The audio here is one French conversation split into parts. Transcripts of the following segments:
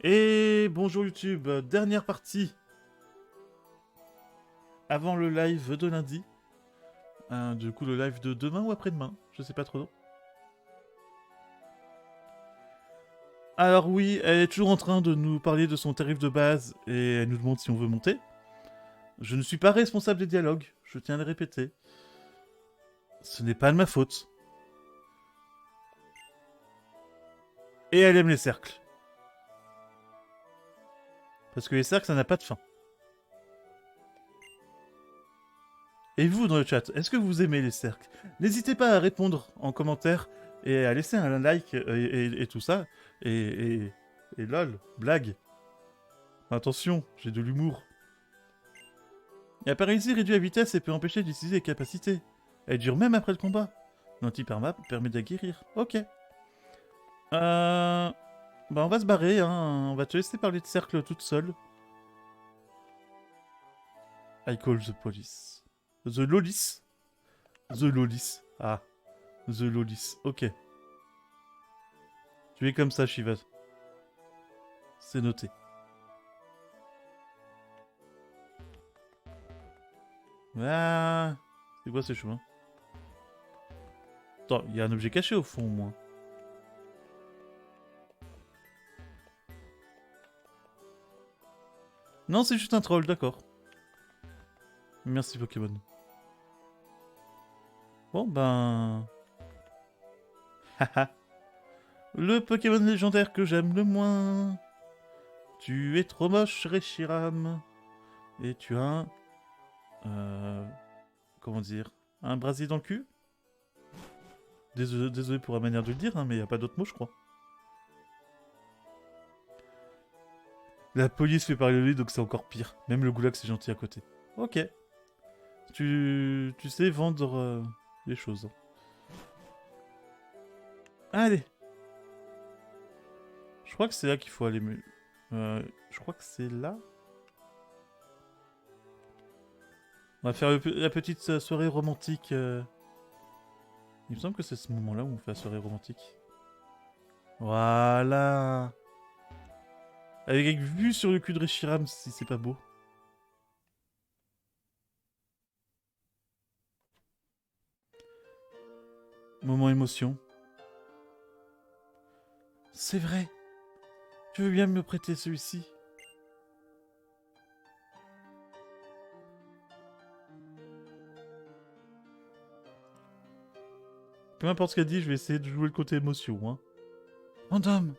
Et bonjour YouTube, dernière partie avant le live de lundi. Du coup, le live de demain ou après-demain, je sais pas trop. Alors oui, elle est toujours en train de nous parler de son tarif de base et elle nous demande si on veut monter. Je ne suis pas responsable des dialogues, je tiens à le répéter. Ce n'est pas de ma faute. Et elle aime les cercles. Parce que les cercles, ça n'a pas de fin. Et vous, dans le chat, est-ce que vous aimez les cercles? N'hésitez pas à répondre en commentaire et à laisser un like et tout ça. Et lol, blague. Attention, j'ai de l'humour. La paralysie réduit la vitesse et peut empêcher d'utiliser les capacités. Elle dure même après le combat. L'anti-perma permet de la guérir. Ok. Bah on va se barrer, hein. On va te laisser parler de cercle toute seule. I call the police. The Lolis. The Lolis. Ah. The Lolis. Ok. Tu es comme ça, Shiva. C'est noté. Ah. C'est quoi ce chemin? Attends, il y a un objet caché au fond, au moins. Non, c'est juste un troll, d'accord. Merci Pokémon. Bon, ben... Haha. Le Pokémon légendaire que j'aime le moins. Tu es trop moche, Reshiram. Et tu as un... comment dire? Un brasier dans le cul? Désolé pour la manière de le dire, hein, mais y a pas d'autre mot, je crois. La police fait parler de lui, donc c'est encore pire. Même le goulag, c'est gentil à côté. Ok. Tu sais vendre les choses. Allez. Je crois que c'est là qu'il faut aller... je crois que c'est là. On va faire la petite soirée romantique. Il me semble que c'est ce moment-là où on fait la soirée romantique. Voilà. Avec vue sur le cul de Reshiram, si c'est pas beau. Moment émotion. C'est vrai. Tu veux bien me prêter celui-ci? Peu importe ce qu'elle dit, je vais essayer de jouer le côté émotion, hein. Random,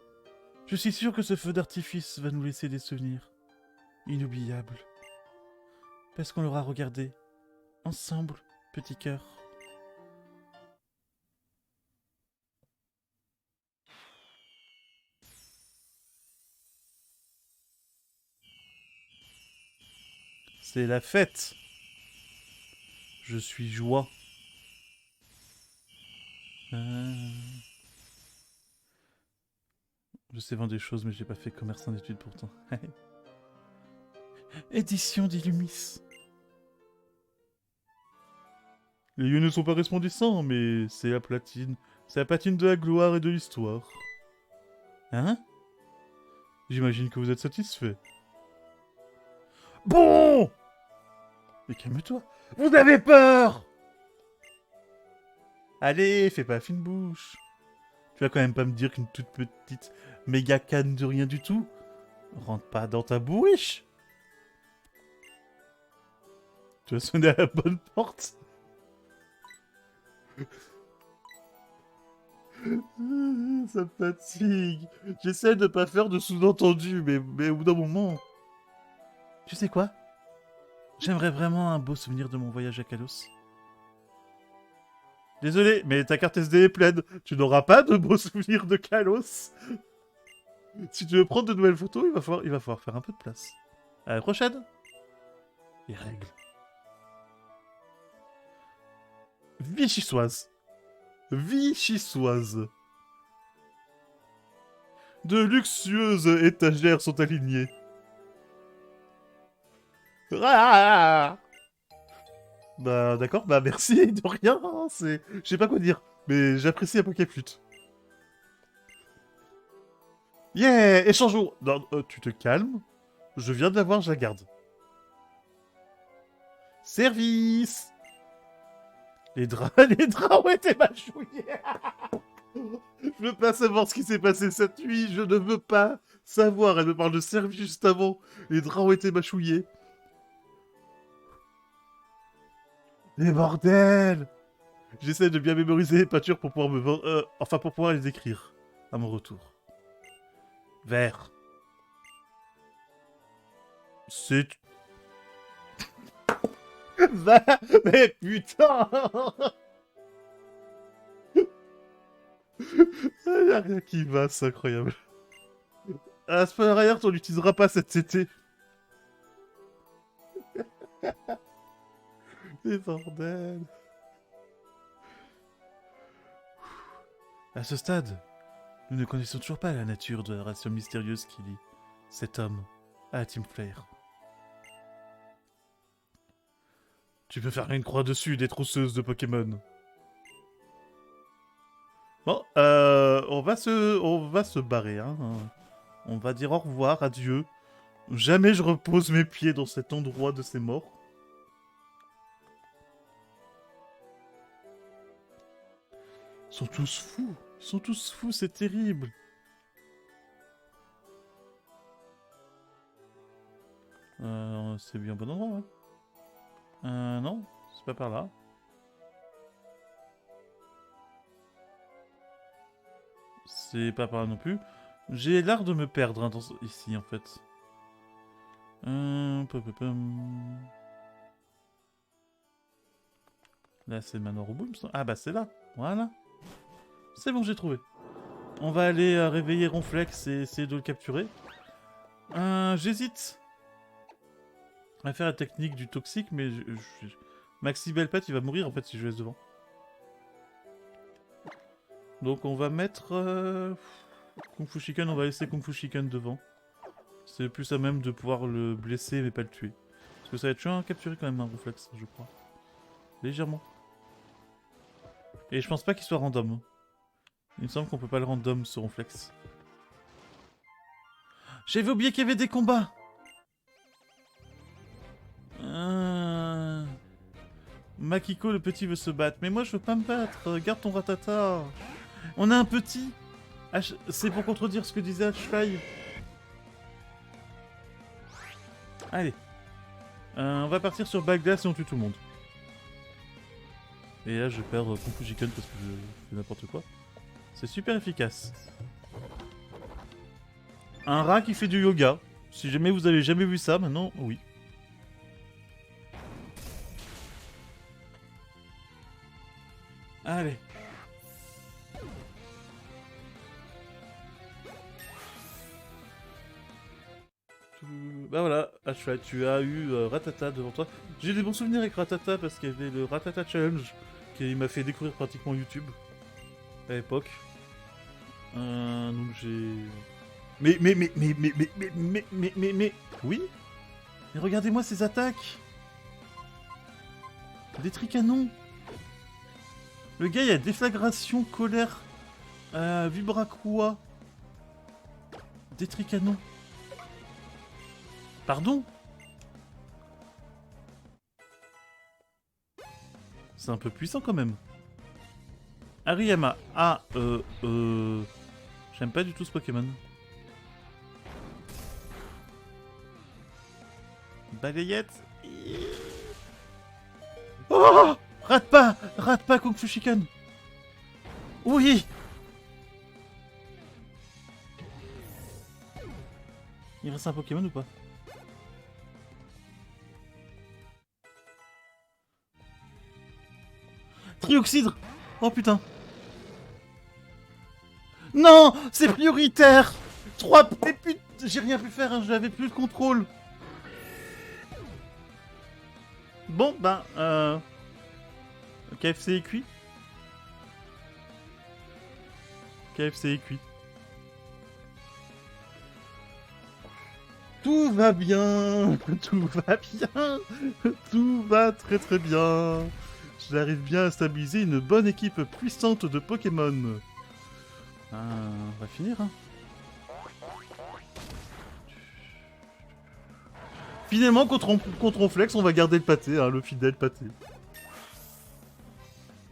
je suis sûr que ce feu d'artifice va nous laisser des souvenirs inoubliables. Parce qu'on l'aura regardé ensemble, petit cœur. C'est la fête. Je suis joie. Je sais vendre des choses, mais j'ai pas fait commerce en études pourtant. Édition d'Illumis. Les lieux ne sont pas resplendissants, mais c'est la platine. C'est la platine de la gloire et de l'histoire. Hein? J'imagine que vous êtes satisfait. Bon! Mais calme-toi. Vous avez peur! Allez, fais pas fine bouche. Tu vas quand même pas me dire qu'une toute petite méga canne de rien du tout rentre pas dans ta bourriche. Tu as sonné à la bonne porte. Ça me fatigue. J'essaie de pas faire de sous-entendu, mais au bout d'un moment... Tu sais quoi? J'aimerais vraiment un beau souvenir de mon voyage à Kalos. Désolé, mais ta carte SD est pleine. Tu n'auras pas de beaux souvenirs de Kalos. Si tu veux prendre de nouvelles photos, il va falloir faire un peu de place. À la prochaine. Les règles. Vichysoise. Vichysoise. De luxueuses étagères sont alignées. Ah, bah d'accord, bah merci, de rien, hein, c'est... Je sais pas quoi dire, mais j'apprécie la Pokéflute. Yeah! Échangeons! Non, tu te calmes. Je viens de l'avoir, je la garde. Service! Les draps, les draps ont été mâchouillés. Je veux pas savoir ce qui s'est passé cette nuit. Je ne veux pas savoir. Elle me parle de service juste avant. Les draps ont été mâchouillés. Les bordels! J'essaie de bien mémoriser les peintures pour pouvoir enfin, pour pouvoir les écrire à mon retour. Vert. C'est... Mais putain! Il y a rien qui va, c'est incroyable. À spoiler alert, on l'utilisera pas cette CT. Les bordels. À ce stade, nous ne connaissons toujours pas la nature de la relation mystérieuse qui lie cet homme à la Team Flare. Tu peux faire une croix dessus des trousseuses de Pokémon. Bon, on va se barrer, hein. On va dire au revoir, adieu. Jamais je repose mes pieds dans cet endroit de ces morts. Ils sont tous fous. Ils sont tous fous, c'est terrible. C'est bien bon endroit, hein. Non, c'est pas par là. C'est pas par là non plus. J'ai l'art de me perdre hein, ici, en fait. Là, c'est le manoir au boom. Ah bah c'est là. Voilà. C'est bon, j'ai trouvé. On va aller réveiller Ronflex et essayer de le capturer. J'hésite à faire la technique du toxique, mais Maxi Belpet, il va mourir en fait si je laisse devant. Donc on va mettre Kung Fu Chicken, on va laisser Kung Fu Chicken devant. C'est plus à même de pouvoir le blesser mais pas le tuer. Parce que ça va être chiant à capturer quand même un Ronflex, je crois. Légèrement. Et je pense pas qu'il soit random. Il me semble qu'on peut pas le random ce Ronflex. J'avais oublié qu'il y avait des combats. Makiko le petit veut se battre. Mais moi je veux pas me battre. Garde ton Ratata. On a un petit. C'est pour contredire ce que disait Ashfly. Allez. On va partir sur Bagdas et on tue tout le monde. Et là je perds Kung Fu Chicken parce que je fais n'importe quoi. C'est super efficace. Un rat qui fait du yoga. Si jamais vous avez jamais vu ça, maintenant, oui. Allez. Bah voilà, Ashfly, tu as eu Ratata devant toi. J'ai des bons souvenirs avec Ratata parce qu'il y avait le Ratata Challenge qui m'a fait découvrir pratiquement YouTube à l'époque. Donc j'ai... Mais... Oui. Mais regardez-moi ces attaques. Des tricanons. Le gars, il a déflagration, colère, vibraqua. Des tricanons. Pardon? C'est un peu puissant quand même. Ariyama. Ah, j'aime pas du tout ce Pokémon. Balayette. Oh! Rate pas Kung Fu Chicken. Oui. Il reste un Pokémon ou pas? Trioxydre. Oh putain. Non, c'est prioritaire. 3 putes. J'ai rien pu faire, hein, j'avais plus le contrôle. Bon, ben, KFC est cuit. KFC est cuit. Tout va bien. Tout va bien. Tout va très très bien. J'arrive bien à stabiliser une bonne équipe puissante de Pokémon. On va finir, hein. Finalement, contre Ronflex, on va garder le pâté, hein, le fidèle pâté.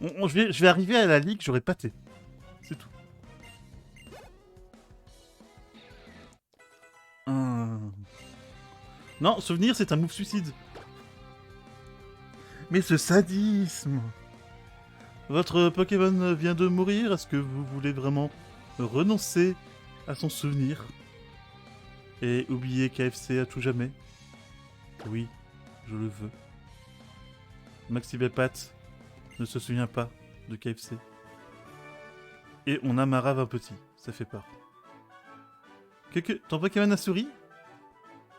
Je vais arriver à la ligue, j'aurai pâté. C'est tout. Non, souvenir, c'est un move suicide. Mais ce sadisme. Votre Pokémon vient de mourir. Est-ce que vous voulez vraiment renoncer à son souvenir et oublier KFC à tout jamais? Oui, je le veux. Maxibelpat ne se souvient pas de KFC. Et on a Marave un petit, ça fait peur. Ton Pokémon a souri?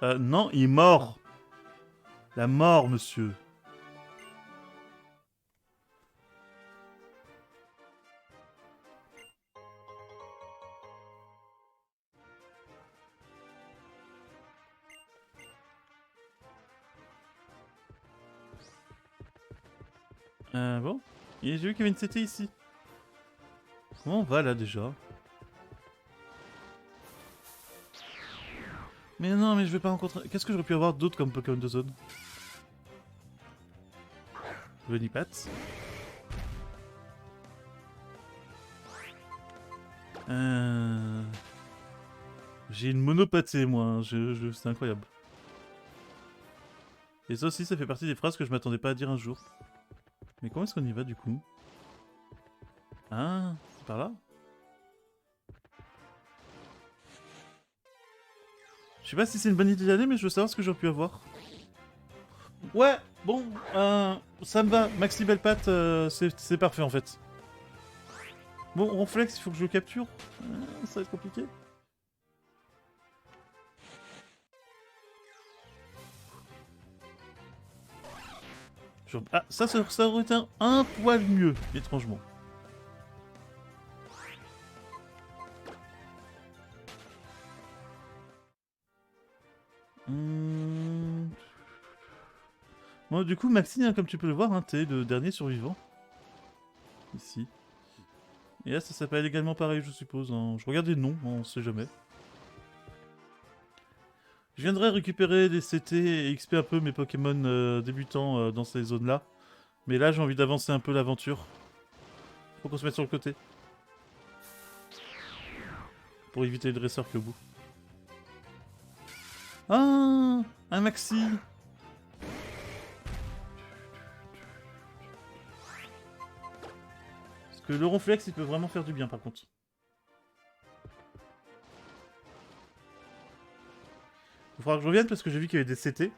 Non, il est mort. La mort, monsieur. Bon. J'ai vu qu'il y avait une CT ici. Comment on va là déjà? Mais non, mais je vais pas rencontrer... Qu'est-ce que j'aurais pu avoir d'autre comme Pokémon de zone? Venipat. J'ai une monopathie, moi. Hein. C'est incroyable. Et ça aussi, ça fait partie des phrases que je m'attendais pas à dire un jour. Mais comment est-ce qu'on y va, du coup? Ah, c'est par là? Je sais pas si c'est une bonne idée d'aller, mais je veux savoir ce que j'aurais pu avoir. Ouais, bon, ça me va. Maxi Belpat, c'est parfait, en fait. Bon, Ronflex, il faut que je le capture. Ça va être compliqué. Ah, ça aurait été un poil mieux, étrangement. Bon, du coup, Maxi, hein, comme tu peux le voir, hein, t'es le dernier survivant. Ici. Et là, ça s'appelle également pareil, je suppose. Hein. Je regarde les noms, on sait jamais. Je viendrai récupérer des CT et XP un peu mes Pokémon débutants dans ces zones-là. Mais là, j'ai envie d'avancer un peu l'aventure. Faut qu'on se mette sur le côté. Pour éviter le dresseur qui est au bout. Ah, un Maxi. Parce que le Ronflex, il peut vraiment faire du bien, par contre. Il faudra que je revienne parce que j'ai vu qu'il y avait des CT.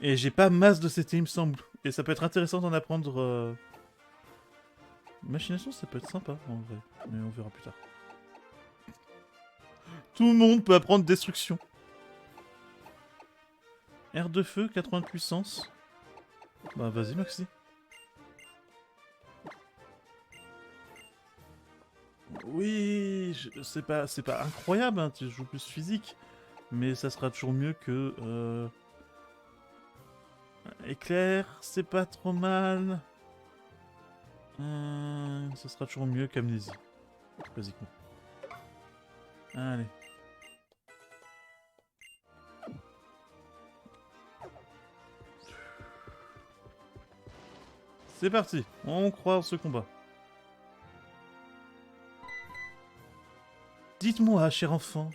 Et j'ai pas masse de CT, il me semble. Et ça peut être intéressant d'en apprendre... Machination, ça peut être sympa, en vrai. Mais on verra plus tard. Tout le monde peut apprendre destruction. Air de feu, 80 de puissance. Bah vas-y, Maxi. Oui, c'est pas incroyable, hein, tu joues plus physique. Mais ça sera toujours mieux que... Éclair, c'est pas trop mal. Ça sera toujours mieux qu'Amnésie. Basiquement. Allez. C'est parti, on croit en ce combat. Dites-moi, cher enfant.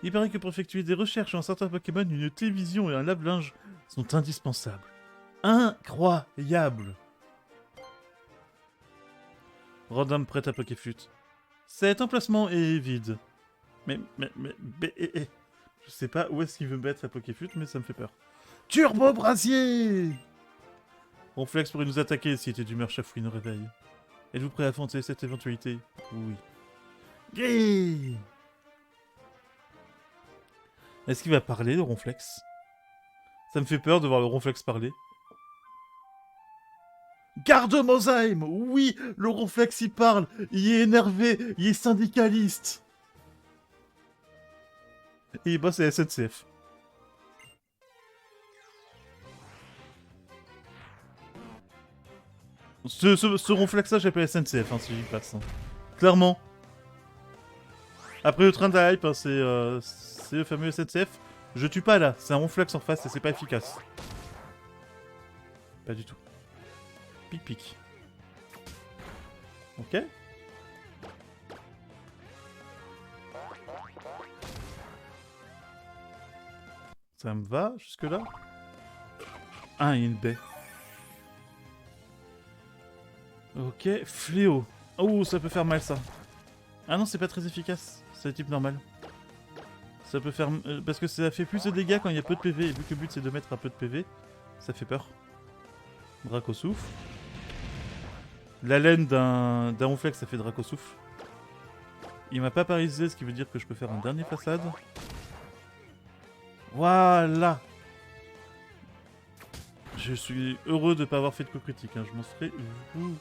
Il paraît que pour effectuer des recherches sur un certain Pokémon, une télévision et un lave-linge sont indispensables. Incroyable! Random prête à Pokéflute. Cet emplacement est vide. Mais je sais pas où est-ce qu'il veut mettre sa Pokéflute, mais ça me fait peur. Turbo Brasier! Ronflex pourrait nous attaquer s'il était d'humeur chafouine au réveil. Êtes-vous prêt à affronter cette éventualité? Oui. Gay! Est-ce qu'il va parler, le Ronflex? Ça me fait peur de voir le Ronflex parler. Garde Mosheim! Oui, le Ronflex il parle, il est énervé, il est syndicaliste. Et il bosse à la SNCF. Ce Ronflex-là, j'appelle SNCF, hein, si j'y passe. Hein. Clairement. Après le train de la hype, hein, c'est le fameux SNCF. Je tue pas là, c'est un ronflex en face et c'est pas efficace. Pas du tout. Pic pic. Ok. Ça me va jusque là. Ah, il y a une baie. Ok, fléau. Oh, ça peut faire mal ça. Ah non, c'est pas très efficace. C'est le type normal. Ça peut faire... parce que ça fait plus de dégâts quand il y a peu de PV. Et vu que le but c'est de mettre un peu de PV, ça fait peur. Drac au souffle. La laine d'un ronflex, ça fait drac au souffle. Il m'a pas parisé, ce qui veut dire que je peux faire un dernier façade. Voilà. Je suis heureux de ne pas avoir fait de coup critique. Hein. Je m'en serais voulu.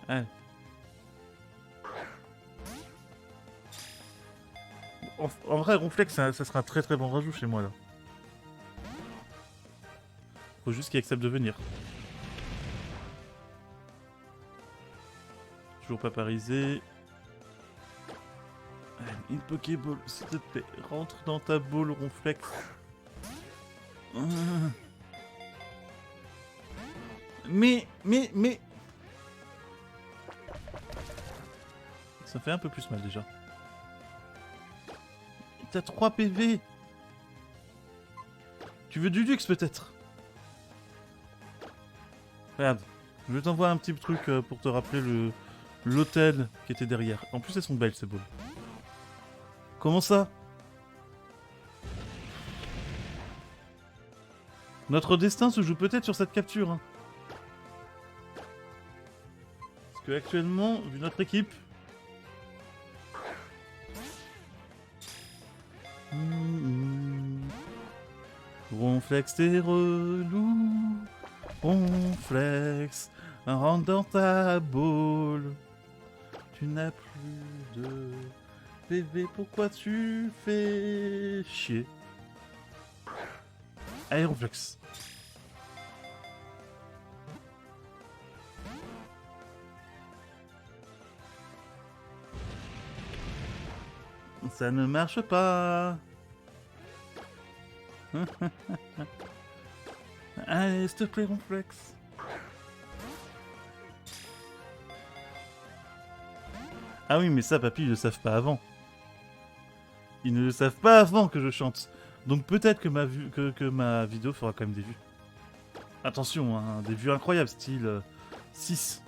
Allez. En vrai, ronflex, ça sera un très très bon rajout chez moi là. Faut juste qu'il accepte de venir. Toujours pas parisé. Une Pokéball, s'il te plaît. Rentre dans ta boule, ronflex. Mais... Ça fait un peu plus mal déjà. T'as 3 PV. Tu veux du luxe peut-être? Regarde, je t'envoie un petit truc pour te rappeler l'hôtel qui était derrière. En plus elles sont belles ces boules. Comment ça? Notre destin se joue peut-être sur cette capture. Hein. Parce que actuellement, vu notre équipe... Ronflex, t'es relou. Ronflex, rentre dans ta boule. Tu n'as plus de PV, pourquoi tu fais chier? Allez, Ronflex. Ça ne marche pas. Allez, s'il te plaît, Ronflex. Ah oui, mais ça, papy, ils le savent pas avant. Ils ne le savent pas avant que je chante. Donc peut-être que ma vidéo fera quand même des vues. Attention, hein, des vues incroyables, style 6.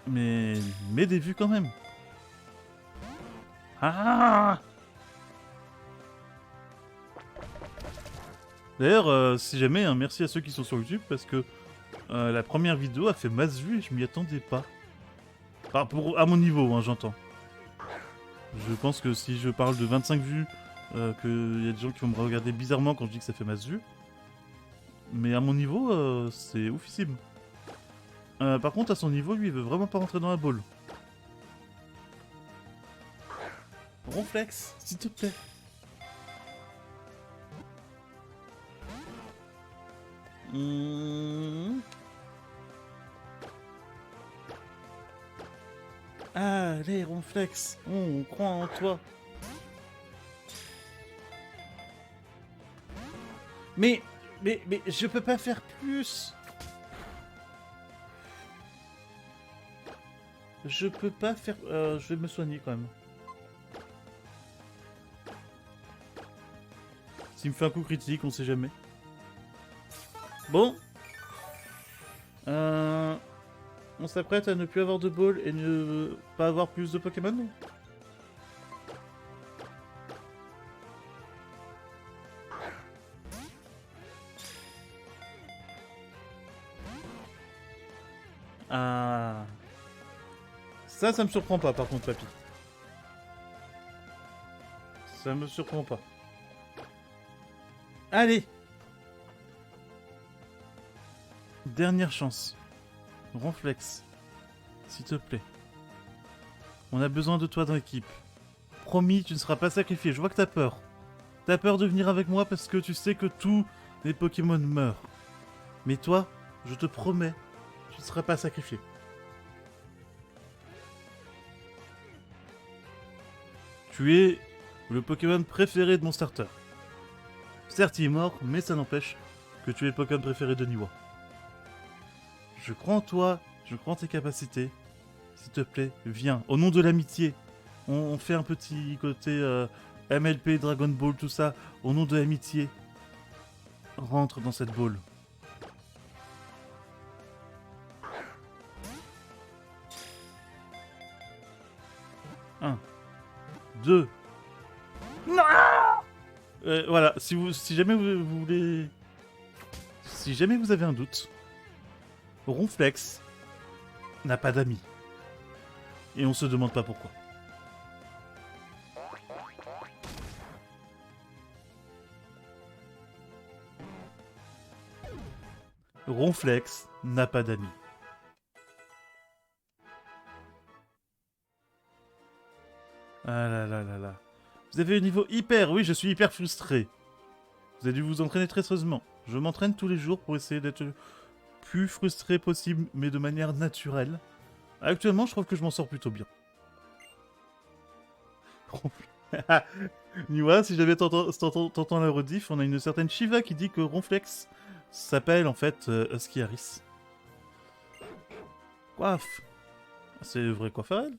Mais des vues quand même. Ah! D'ailleurs, si jamais, hein, merci à ceux qui sont sur YouTube parce que la première vidéo a fait masse vues et je m'y attendais pas. Par rapport à mon niveau, hein, j'entends. Je pense que si je parle de 25 vues, qu'il y a des gens qui vont me regarder bizarrement quand je dis que ça fait masse vues. Mais à mon niveau, c'est oufissime. Par contre, à son niveau, lui, il veut vraiment pas rentrer dans la boule. Ronflex, s'il te plaît. Allez, Ronflex, on croit en toi. Mais je peux pas faire plus. Je peux pas faire... je vais me soigner quand même. S'il me fait un coup critique, on sait jamais. Bon. On s'apprête à ne plus avoir de ball et ne pas avoir plus de Pokémon? Ah. Ça me surprend pas par contre, papy. Ça me surprend pas. Allez! Dernière chance. Ronflex. S'il te plaît. On a besoin de toi dans l'équipe. Promis, tu ne seras pas sacrifié. Je vois que t'as peur. T'as peur de venir avec moi parce que tu sais que tous les Pokémon meurent. Mais toi, je te promets, tu ne seras pas sacrifié. Tu es le Pokémon préféré de mon starter. Certes, il est mort, mais ça n'empêche que tu es le Pokémon préféré de Niwa. Je crois en toi, je crois en tes capacités. S'il te plaît, viens. Au nom de l'amitié, on fait un petit côté MLP, Dragon Ball, tout ça. Au nom de l'amitié, rentre dans cette boule. Un, deux. Non. Voilà, si jamais vous voulez... Si jamais vous avez un doute, Ronflex n'a pas d'amis. Et on se demande pas pourquoi. Ronflex n'a pas d'amis. Ah là là là là. Vous avez un niveau hyper, oui, je suis hyper frustré. Vous avez dû vous entraîner très sérieusement. Je m'entraîne tous les jours pour essayer d'être le plus frustré possible, mais de manière naturelle. Actuellement, je trouve que je m'en sors plutôt bien. Niwa, si jamais t'entends la rediff, on a une certaine Shiva qui dit que Ronflex s'appelle en fait Husky Harris. Coiffe. C'est le vrai coiffeur, elle.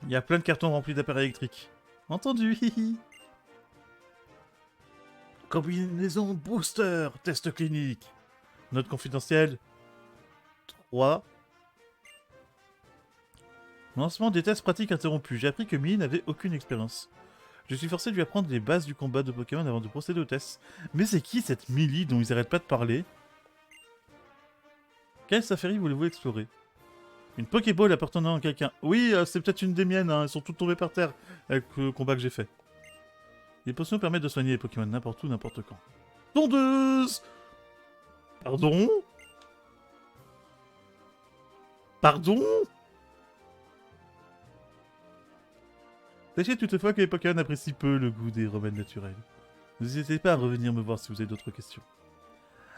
Il y a plein de cartons remplis d'appareils électriques. Entendu, hihi. Combinaison booster, test clinique. Note confidentielle. 3. Lancement des tests pratiques interrompus. J'ai appris que Millie n'avait aucune expérience. Je suis forcé de lui apprendre les bases du combat de Pokémon avant de procéder aux tests. Mais c'est qui cette Millie dont ils arrêtent pas de parler? Quelle safari voulez-vous explorer? Une Pokéball appartenant à quelqu'un. Oui, c'est peut-être une des miennes, hein. Elles sont toutes tombées par terre avec le combat que j'ai fait. Les potions permettent de soigner les Pokémon n'importe où, n'importe quand. Tondeuse! Pardon? Pardon? Sachez toutefois que les Pokémon apprécient peu le goût des remèdes naturels. N'hésitez pas à revenir me voir si vous avez d'autres questions.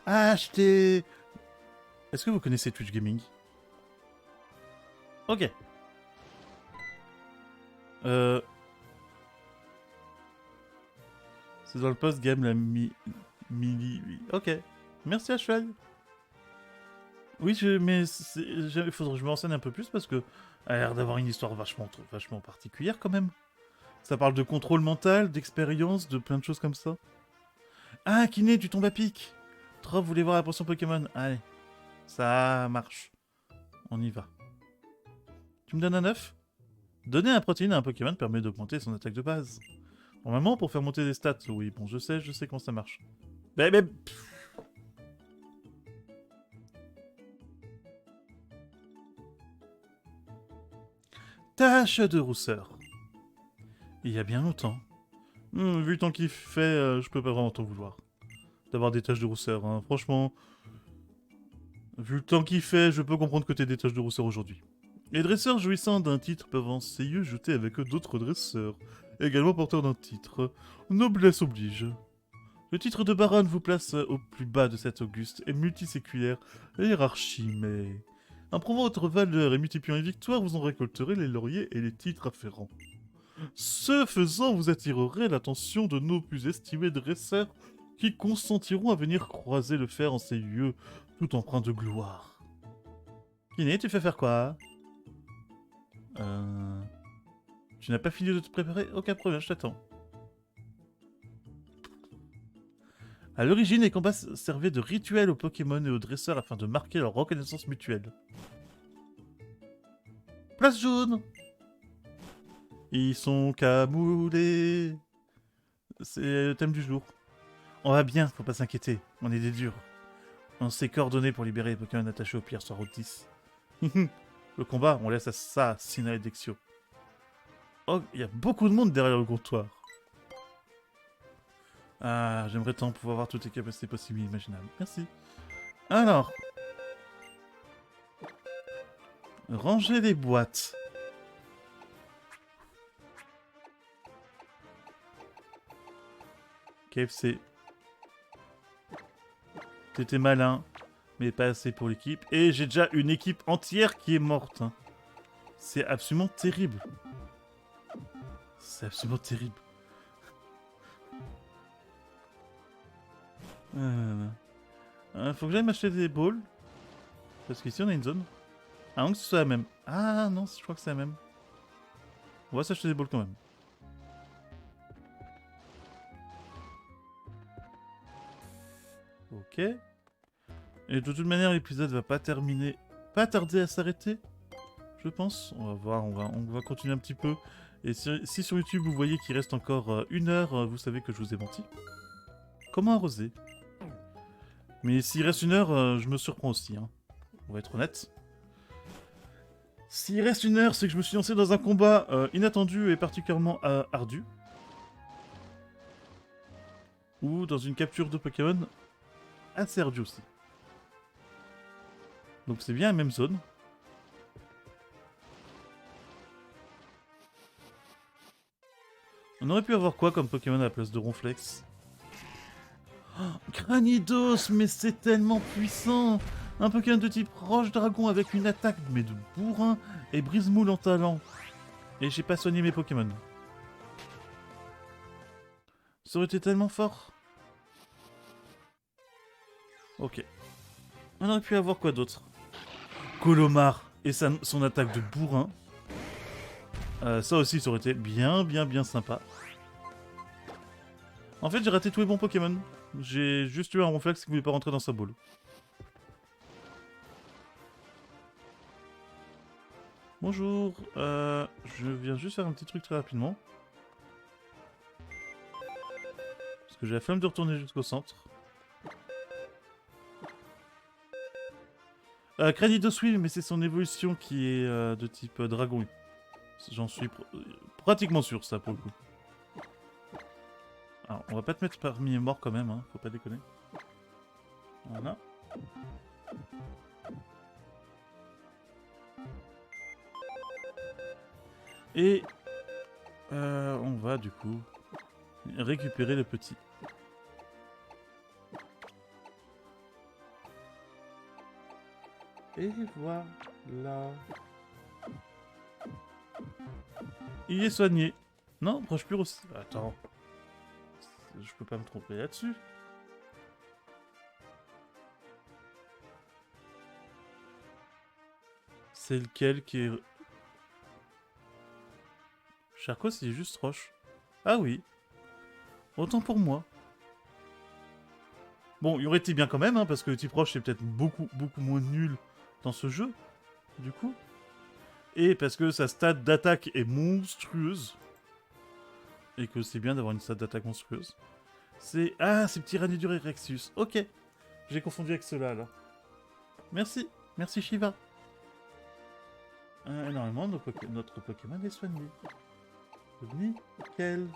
Achetez! Est-ce que vous connaissez Twitch Gaming? Ok. C'est dans le post-game la mini... Ok. Merci à cheval. Oui, mais il faudrait que je me renseigne un peu plus parce que elle a l'air d'avoir une histoire vachement particulière quand même. Ça parle de contrôle mental, d'expérience, de plein de choses comme ça. Ah, Kiné, tu tombes à pic. Trop, vous voulez voir la potion Pokémon? Allez, ça marche. On y va. Tu me donnes un œuf? Donner un protéine à un Pokémon permet d'augmenter son attaque de base. Normalement, pour faire monter des stats, oui, bon, je sais comment ça marche. Mais... Tache de rousseur. Il y a bien longtemps. Vu le temps qu'il fait, je peux pas vraiment t'en vouloir. D'avoir des taches de rousseur, hein. Franchement... Vu le temps qu'il fait, je peux comprendre que t'aies des taches de rousseur aujourd'hui. Les dresseurs jouissant d'un titre peuvent en CIE jeter avec eux d'autres dresseurs, également porteurs d'un titre. Noblesse oblige. Le titre de baronne vous place au plus bas de cette auguste et multiséculaire hiérarchie, mais... En prouvant votre valeur et multipliant les victoires, vous en récolterez les lauriers et les titres afférents. Ce faisant, vous attirerez l'attention de nos plus estimés dresseurs qui consentiront à venir croiser le fer en ces lieux, tout empreint de gloire. Kiné, tu fais faire quoi? Tu n'as pas fini de te préparer? Aucun problème, je t'attends. À l'origine, les combats servaient de rituel aux Pokémon et aux dresseurs afin de marquer leur reconnaissance mutuelle. Place jaune! Ils sont camoulés. C'est le thème du jour. On va bien, faut pas s'inquiéter. On est des durs. On s'est coordonné pour libérer les Pokémon attachés aux pierres sur Route 10. Le combat, on laisse à ça, Sina et Dexio. Oh, il y a beaucoup de monde derrière le comptoir. Ah, j'aimerais tant pouvoir avoir toutes les capacités possibles et imaginables. Merci. Alors. Ranger les boîtes. KFC. T'étais malin, mais pas assez pour l'équipe. Et j'ai déjà une équipe entière qui est morte. Hein. C'est absolument terrible. C'est absolument terrible. Faut que j'aille m'acheter des balls. Parce qu'ici on a une zone. Ah non, que ce soit la même. Ah non, je crois que c'est la même. On va s'acheter des balls quand même. Ok. Et de toute manière, l'épisode va pas terminer. Pas tarder à s'arrêter. Je pense. On va voir, on va continuer un petit peu. Et si sur YouTube vous voyez qu'il reste encore 1 heure, vous savez que je vous ai menti. Comment arroser? Mais s'il reste 1 heure, je me surprends aussi. Hein. On va être honnête. S'il reste 1 heure, c'est que je me suis lancé dans un combat inattendu et particulièrement ardu. Ou dans une capture de Pokémon assez ardue aussi. Donc c'est bien la même zone. On aurait pu avoir quoi comme Pokémon à la place de Ronflex? Oh, Granidos, mais c'est tellement puissant! Un Pokémon de type Roche-Dragon avec une attaque mais de bourrin et Brise-Moule en talent. Et j'ai pas soigné mes Pokémon. Ça aurait été tellement fort. Ok. On aurait pu avoir quoi d'autre? Colomar et son attaque de bourrin. Ça aussi, ça aurait été bien sympa. En fait, j'ai raté tous les bons Pokémon. J'ai juste eu un Ronflex qui voulait pas rentrer dans sa boule. Bonjour, je viens juste faire un petit truc très rapidement. Parce que j'ai la flemme de retourner jusqu'au centre. Cranidos, oui, mais c'est son évolution qui est de type dragon. J'en suis pratiquement sûr, ça, pour le coup. Alors, on va pas te mettre parmi les morts quand même, hein, faut pas déconner. Voilà. Et on va du coup récupérer le petit. Et voilà. Il est soigné. Non, proche pur aussi. Attends. Je peux pas me tromper là-dessus. C'est lequel qui est... Charcos, il est juste roche. Ah oui. Autant pour moi. Bon, il aurait été bien quand même, hein, parce que le type roche, c'est peut-être beaucoup moins nul dans ce jeu, du coup. Et parce que sa stat d'attaque est monstrueuse. Et que c'est bien d'avoir une stat d'attaque monstrueuse. C'est... Ah, c'est Tyrannidur et Rexus. Ok. J'ai confondu avec ceux-là, alors. Merci. Merci, Shiva. Normalement, notre Pokémon est soigné. Nickel.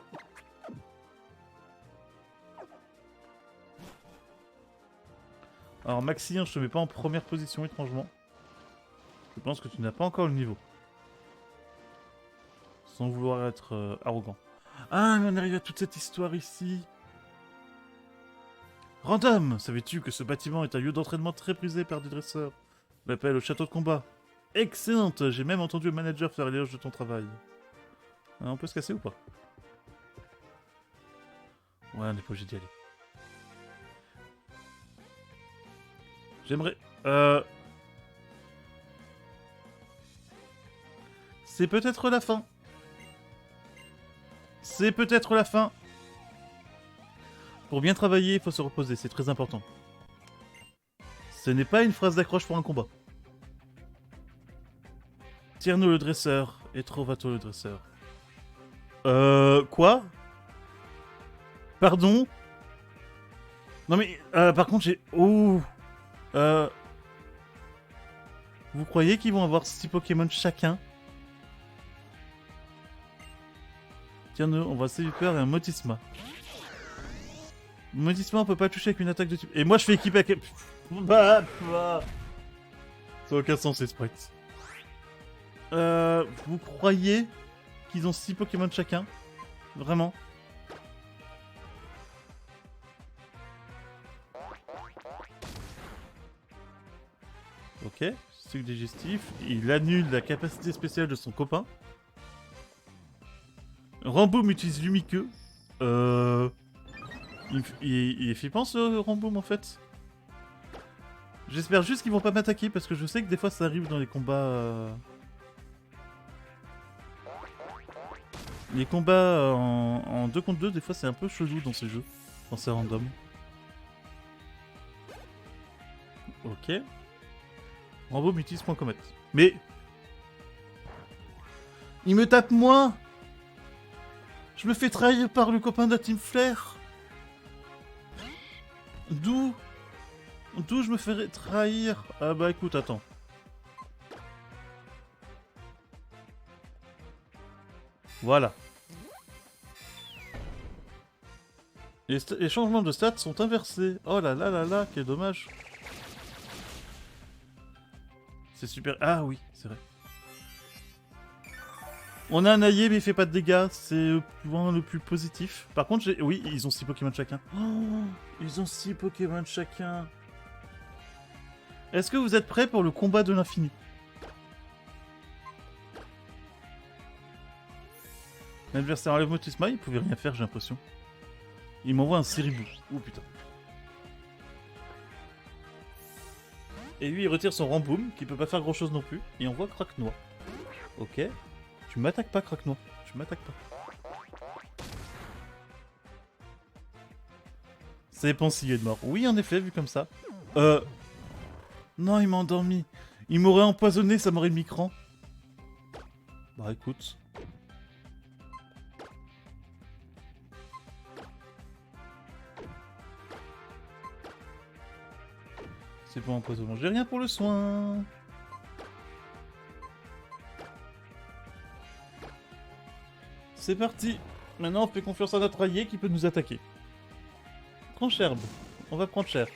Alors, Maxi, je te mets pas en première position, étrangement. Je pense que tu n'as pas encore le niveau. Sans vouloir être arrogant. Ah, mais on arrive à toute cette histoire ici. Random, savais-tu que ce bâtiment est un lieu d'entraînement très prisé par des dresseurs? On l'appelle au château de combat. Excellente, j'ai même entendu le manager faire l'éloge de ton travail. On peut se casser ou pas? Ouais, on n'est pas obligé d'y aller. J'aimerais... C'est peut-être la fin. C'est peut-être la fin. Pour bien travailler, il faut se reposer, c'est très important. Ce n'est pas une phrase d'accroche pour un combat. Tire-nous le dresseur et Trovato le dresseur. Quoi? Pardon? Non mais, par contre, j'ai... Oh. Vous croyez qu'ils vont avoir 6 Pokémon chacun? Tiens-nous, on va Sévipeur et un Motisma. Motisma, on peut pas toucher avec une attaque de type... Et moi, je fais équipe avec... Ça n'a aucun sens, ces sprites. Vous croyez qu'ils ont 6 Pokémon chacun? Vraiment? Ok, sucre digestif. Il annule la capacité spéciale de son copain. Ramboum utilise Lumikeux. Il est flippant ce Ramboum en fait. J'espère juste qu'ils vont pas m'attaquer parce que je sais que des fois ça arrive dans les combats. Les combats en 2 contre 2, des fois c'est un peu chelou dans ces jeux. Quand c'est random. Ok. Ramboum utilise point comète. Mais... il me tape moi. Je me fais trahir par le copain de la Team Flair. D'où je me ferais trahir? Ah bah écoute, attends. Voilà. Les changements de stats sont inversés. Oh là là là là, quel dommage. C'est super... Ah oui, c'est vrai. On a un allié, mais il fait pas de dégâts. C'est le point le plus positif. Par contre, oui, ils ont 6 Pokémon chacun. Oh, ils ont 6 Pokémon chacun. Est-ce que vous êtes prêts pour le combat de l'infini? L'adversaire enlève Motisma, il pouvait rien faire, j'ai l'impression. Il m'envoie un Siribou. Oh putain. Et lui, il retire son Ramboum, qui peut pas faire grand chose non plus. Et envoie Craquenois. Ok. Tu m'attaques pas, Craquenois. Tu m'attaques pas. C'est pensillé de mort. Oui, en effet, vu comme ça. Non, il m'a endormi. Il m'aurait empoisonné, ça m'aurait mis cran. Bah écoute. C'est pas empoisonnant. J'ai rien pour le soin. C'est parti. Maintenant, on fait confiance à notre allié qui peut nous attaquer. Tranche herbe. On va prendre cher.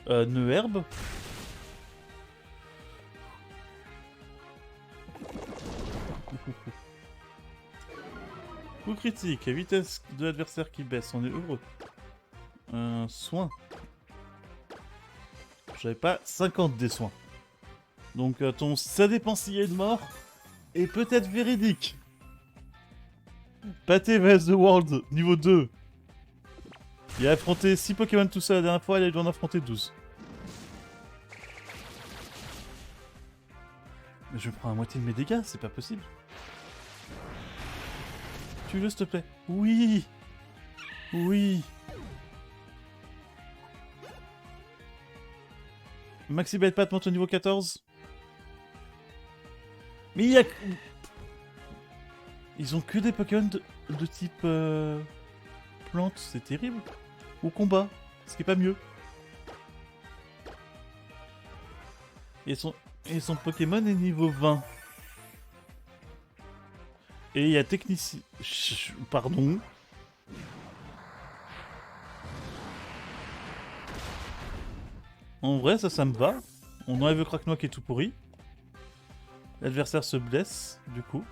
Nœud herbe. Coup critique, vitesse de l'adversaire qui baisse, on est heureux. Soin. J'avais pas 50 des soins. Donc ton ça dépensier de mort est peut-être véridique. Pâté vs The World, niveau 2. Il a affronté 6 Pokémon tout seul la dernière fois, il doit en affronter 12. Mais je prends la moitié de mes dégâts, c'est pas possible. Tu veux, s'il te plaît? Oui. Oui. Maxi Bite monte au niveau 14. Mais il y a... Ils ont que des Pokémon de type... plante, c'est terrible. Ou combat, ce qui est pas mieux. Et son Pokémon est niveau 20. Et il y a Technici... Pardon. En vrai, ça me va. On enlève le Craquenois qui est tout pourri. L'adversaire se blesse, du coup.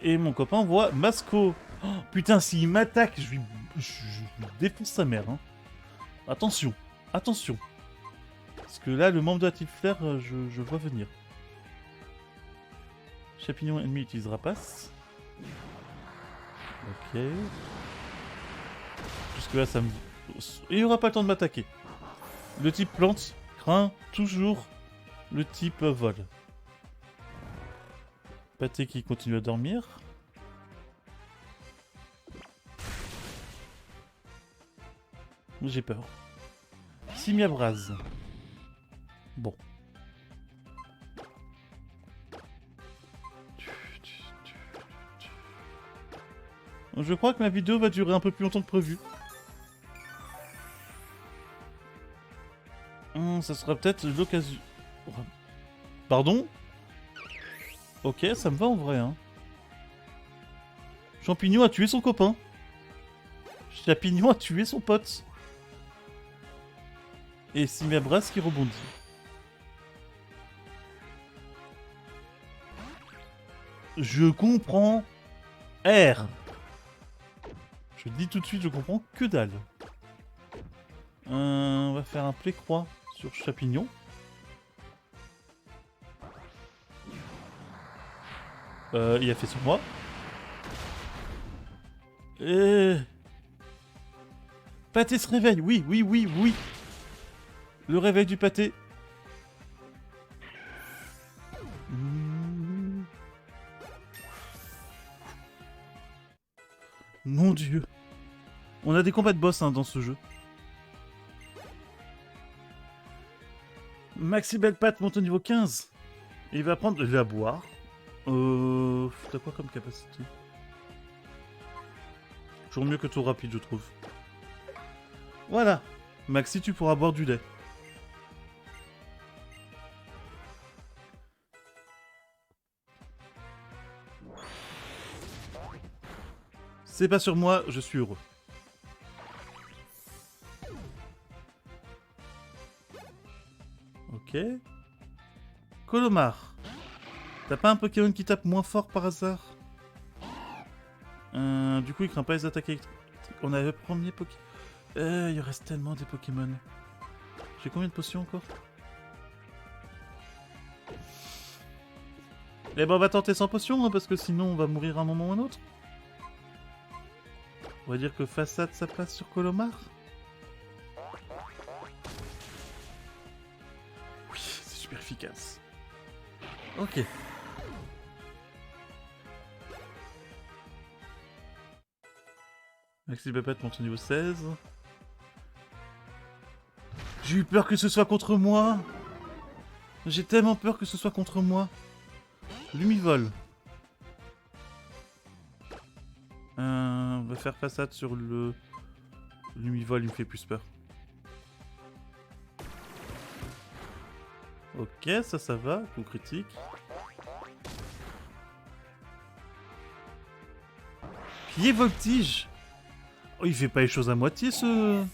Et mon copain voit Masco. Oh, putain, s'il m'attaque, je lui défonce sa mère. Hein. Attention, attention. Parce que là, le membre de la Team Flair, je vois venir. Champignon ennemi utilise rapace. Ok. Jusque là, ça me... Il n'y aura pas le temps de m'attaquer. Le type plante craint toujours le type vol. Pâté qui continue à dormir. J'ai peur. Simia Brase. Bon. Je crois que ma vidéo va durer un peu plus longtemps que prévu. Ça sera peut-être l'occasion... Pardon? Ok, ça me va en vrai. Hein. Champignon a tué son copain. Champignon a tué son pote. Et Simia Brase qui rebondit. Je comprends. R. Je dis tout de suite, je comprends que dalle. On va faire un play-croix sur Chapignon. Il a fait sur moi. Pâté se réveille, oui, oui, oui, oui. Le réveil du pâté. Mon dieu. On a des combats de boss dans ce jeu. Maxi Belle Patte monte au niveau 15. Il va prendre de la boire. T'as quoi comme capacité? Toujours mieux que tout rapide, je trouve. Voilà. Maxi, tu pourras boire du lait. C'est pas sur moi, je suis heureux. Ok. Colomar. T'as pas un Pokémon qui tape moins fort par hasard? Du coup, il craint pas les attaques électriques. On avait le premier Pokémon. Il reste tellement des Pokémon. J'ai combien de potions encore? Eh ben, on va tenter sans potion, hein, parce que sinon, on va mourir à un moment ou un autre. On va dire que Façade, ça passe sur Colomar. Oui, c'est super efficace. Ok. Maxi Babette monte au niveau 16. J'ai eu peur que ce soit contre moi. J'ai tellement peur que ce soit contre moi. Lumivol. On va faire Façade sur le... Lumivol, il me fait plus peur. Ok, ça va. Coup critique. Pied voltige. Oh, il fait pas les choses à moitié, ce...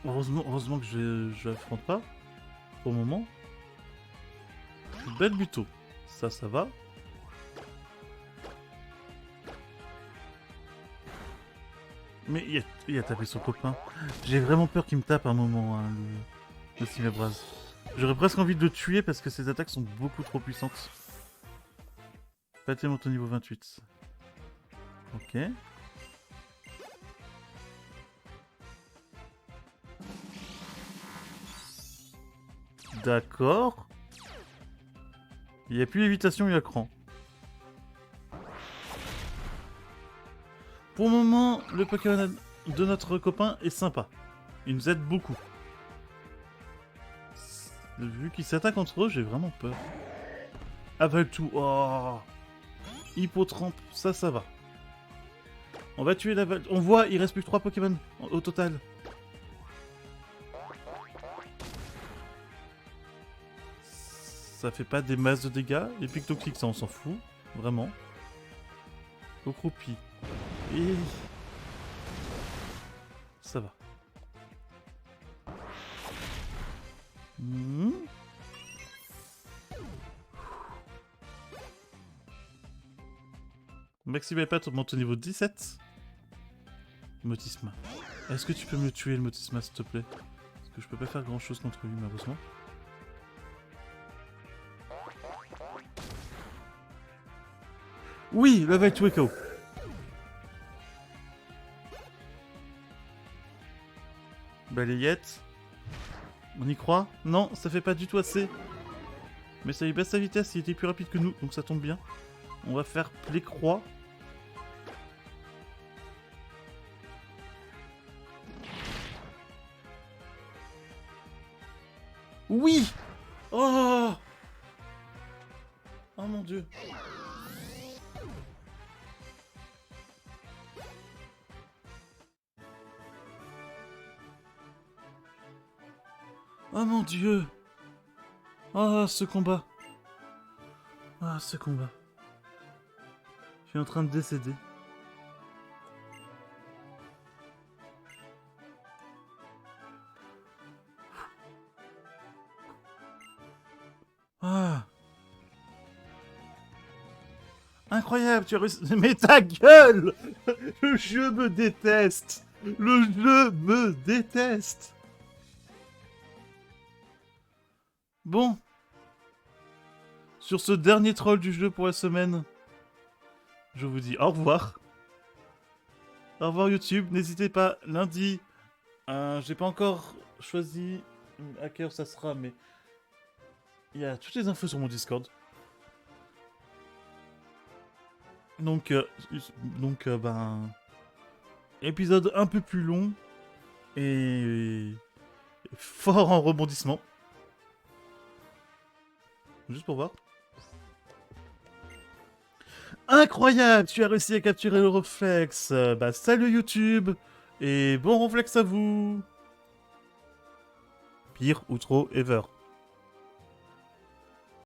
Heureusement que je l'affronte pas. Pour le moment. Belle buto. Ça va. Mais il a tapé son copain. J'ai vraiment peur qu'il me tape un moment, hein, le Cimabraz. J'aurais presque envie de le tuer parce que ses attaques sont beaucoup trop puissantes. Pâté monte au niveau 28. Ok. D'accord. Il n'y a plus l'évitation, il y a cran. Pour le moment, le Pokémon de notre copain est sympa. Il nous aide beaucoup. Vu qu'ils s'attaquent entre eux, j'ai vraiment peur. Avale tout. Oh. Hippotrampe, ça va. On va tuer la... On voit, il reste plus que 3 Pokémon au total. Ça fait pas des masses de dégâts. Les pics toxiques, ça on s'en fout. Vraiment. Au croupi. Et... ça va. Maxi Baypat monte au niveau 17. Motisma. Est-ce que tu peux me tuer le Motisma, s'il te plaît? Parce que je peux pas faire grand chose contre lui, malheureusement. Oui, level 2 KO. Balayette. On y croit? Non, ça fait pas du tout assez. Mais ça lui baisse sa vitesse, il était plus rapide que nous, donc ça tombe bien. On va faire play-croix. Oui! Oh! Oh mon dieu. Oh mon dieu. Oh, ce combat. Ah, ce combat. Je suis en train de décéder. Ah. Incroyable, tu as réussi... Mais ta gueule! Le jeu me déteste! Le jeu me déteste! Bon. Sur ce dernier troll du jeu pour la semaine, je vous dis au revoir. Au revoir YouTube, n'hésitez pas, lundi, j'ai pas encore choisi à quelle heure ça sera, mais il y a toutes les infos sur mon Discord. Donc, ben, épisode un peu plus long et fort en rebondissement. Juste pour voir. Incroyable, tu as réussi à capturer le réflexe. Bah salut YouTube et bon réflexe à vous. Pire outro ever.